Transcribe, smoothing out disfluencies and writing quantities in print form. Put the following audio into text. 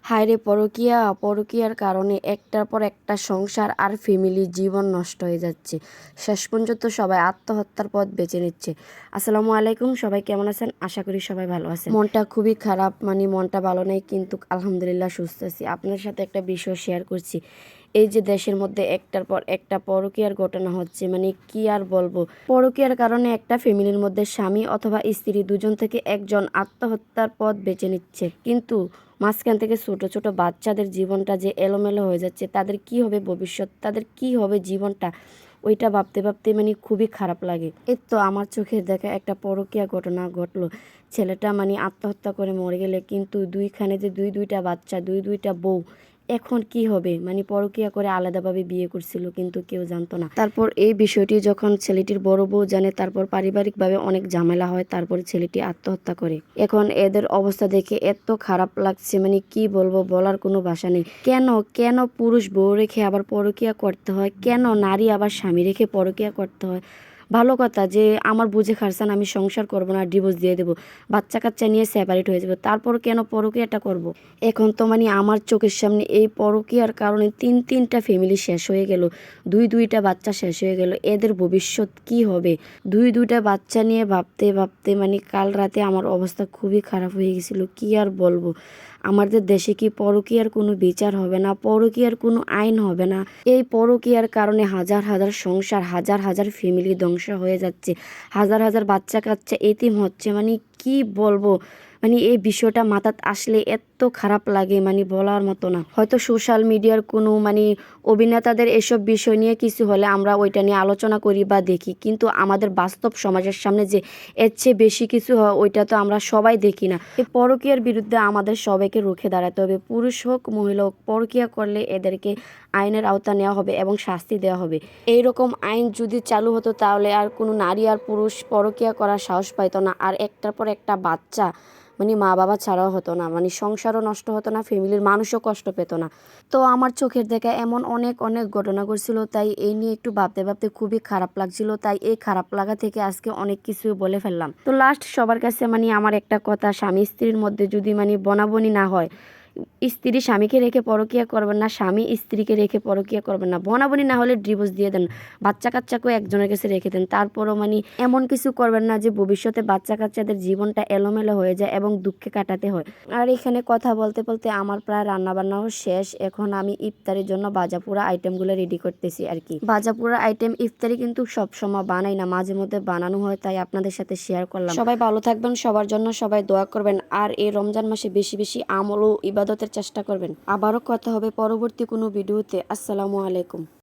হায়রে পরকীয়া, পরকীয়ার কারণে একটার পর একটা সংসার আর ফ্যামিলির জীবন নষ্ট হয়ে যাচ্ছে। শেষ পর্যন্ত সবাই আত্মহত্যার পথ বেছে নিচ্ছে। আসসালামু আলাইকুম, সবাই কেমন আছেন? আশা করি সবাই ভালো আছেন। মনটা খুবই খারাপ, মানে মনটা ভালো নেই, কিন্তু আলহামদুলিল্লাহ সুস্থ আছি। আপনার সাথে একটা বিষয় শেয়ার করছি। এই যে দেশের মধ্যে একটার পর একটা পরকীয়ার ঘটনা হচ্ছে, মানে কি আর বলবো। পরকীয়ার কারণে একটা ফ্যামিলির মধ্যে স্বামী অথবা স্ত্রী দুজন থেকে একজন আত্মহত্যার পথ বেছে নিচ্ছে, কিন্তু মাঝখান থেকে ছোট ছোট বাচ্চাদের জীবনটা যে এলোমেলো হয়ে যাচ্ছে, তাদের কি হবে ভবিষ্যৎ, তাদের কি হবে জীবনটা, ওইটা ভাবতে ভাবতে মানে খুবই খারাপ লাগে। এই তো আমার চোখের দেখা একটা পরকীয়া ঘটনা ঘটলো। ছেলেটা মানে আত্মহত্যা করে মরে গেলে, কিন্তু দুইখানে যে দুইটা বাচ্চা, দুইটা বউ, এখন কি হবে? মানে পরকীয়া করে আলাদাভাবে বিয়ে করছিল, কিন্তু কেউ জানতো না। তারপর এই বিষয়টি যখন ছেলেটির বড় বউ জানে, তারপর পারিবারিকভাবে অনেক ঝামেলা হয়, তারপরে ছেলেটি আত্মহত্যা করে। এখন এদের অবস্থা দেখে এত খারাপ লাগছে, মানে কি বলবো, বলার কোনো ভাষা নেই। কেন কেন পুরুষ বউ রেখে আবার পরকীয়া করতে হয়? কেন নারী আবার স্বামী রেখে পরকীয়া করতে হয়? ভালো কথা যে আমার বুঝে খারসান, আমি সংসার করব না, ডিভোর্স দিয়ে দেবো, বাচ্চা কাচ্চা নিয়ে সেপারেট হয়ে যাবো, তারপর কেন পরকীয়াটা করব? এখন তো মানে আমার চোখের সামনে এই পরকীয়ার কারণে তিনটা ফ্যামিলি শেষ হয়ে গেল, দুইটা বাচ্চা শেষ হয়ে গেল। এদের ভবিষ্যৎ কি হবে? দুইটা বাচ্চা নিয়ে ভাবতে ভাবতে মানে কাল রাতে আমার অবস্থা খুবই খারাপ হয়ে গেছিল। কি আর বলবো, আমাদের দেশে কি পরকীয়ার কোনো বিচার হবে না? পরকীয়ার কোনো আইন হবে না? এই পরকীয়ার কারণে হাজার হাজার সংসার, হাজার হাজার ফ্যামিলি ধ্বংস হয়ে যাচ্ছে, হাজার হাজার বাচ্চা কাচ্চা এতিম হচ্ছে। মানে কি বলবো, মানে এই বিষয়টা মাথাত আসলে এত খারাপ লাগে, মানে বলার মতো না। হয়তো সোশ্যাল মিডিয়ার কোনো মানে অভিনেতাদের এসব বিষয় নিয়ে কিছু হলে আমরা ওইটা নিয়ে আলোচনা করি বা দেখি, কিন্তু আমাদের বাস্তব সমাজের সামনে যে এর চেয়ে বেশি কিছু হয়, ওইটা তো আমরা সবাই দেখি না। এই পরকীয়ার বিরুদ্ধে আমাদের সবাইকে রুখে দাঁড়াতে হবে। পুরুষ হোক মহিলা হোক, পরকীয়া করলে এদেরকে আইনের আওতা নেওয়া হবে এবং শাস্তি দেওয়া হবে। এইরকম আইন যদি চালু হতো, তাহলে আর কোনো নারী আর পুরুষ পরকীয়া করার সাহস পাইতো না, আর একটার পর একটা বাচ্চা মানে মা বাবা ছাড়াও হতো না, মানে সংসারও নষ্ট হতো না, ফ্যামিলির মানুষও কষ্ট পেত না। তো আমার চোখের দেখা এমন অনেক অনেক ঘটনা ঘটছিল, তাই এই নিয়ে একটু ভাবতে ভাবতে খুবই খারাপ লাগছিল। তাই এই খারাপ লাগা থেকে আজকে অনেক কিছু বলে ফেললাম। তো লাস্ট সবার কাছে মানে আমার একটা কথা, স্বামী স্ত্রীর মধ্যে যদি মানে বনাবনি না হয়, স্ত্রী স্বামীকে রেখে পরকীয়া করবেন না, স্বামী স্ত্রীকে রেখে পরকীয়া করবেন না। বনাবনি না হলে ডিভোর্স দিয়ে দেন, বাচ্চা কাচ্চাকেও একজনের কাছে রেখে দেন। তারপরও মানে এমন কিছু করবেন না যে ভবিষ্যতে বাচ্চা কাচ্চাদের জীবনটা এলোমেলো হয়ে যায় এবং দুঃখে কাটাতে হয়। আর এখানে কথা বলতে বলতে আমার প্রায় রান্নাবান্নাও শেষ। এখন আমি ইফতারের জন্য ভাজাপোড়া আইটেমগুলো রেডি করতেছি আর কি। ভাজাপোড়া আইটেম ইফতারি কিন্তু সব সময় বানাই না, মাঝে মধ্যে বানানো হয়, তাই আপনাদের সাথে শেয়ার করলাম। সবাই ভালো থাকবেন, সবার জন্য সবাই দোয়া করবেন, আর এই রমজান মাসে বেশি বেশি আমল ও ইবাদতের চেষ্টা করবেন। আবারও কথা হবে পরবর্তী কোনো ভিডিওতে। আসসালামু আলাইকুম।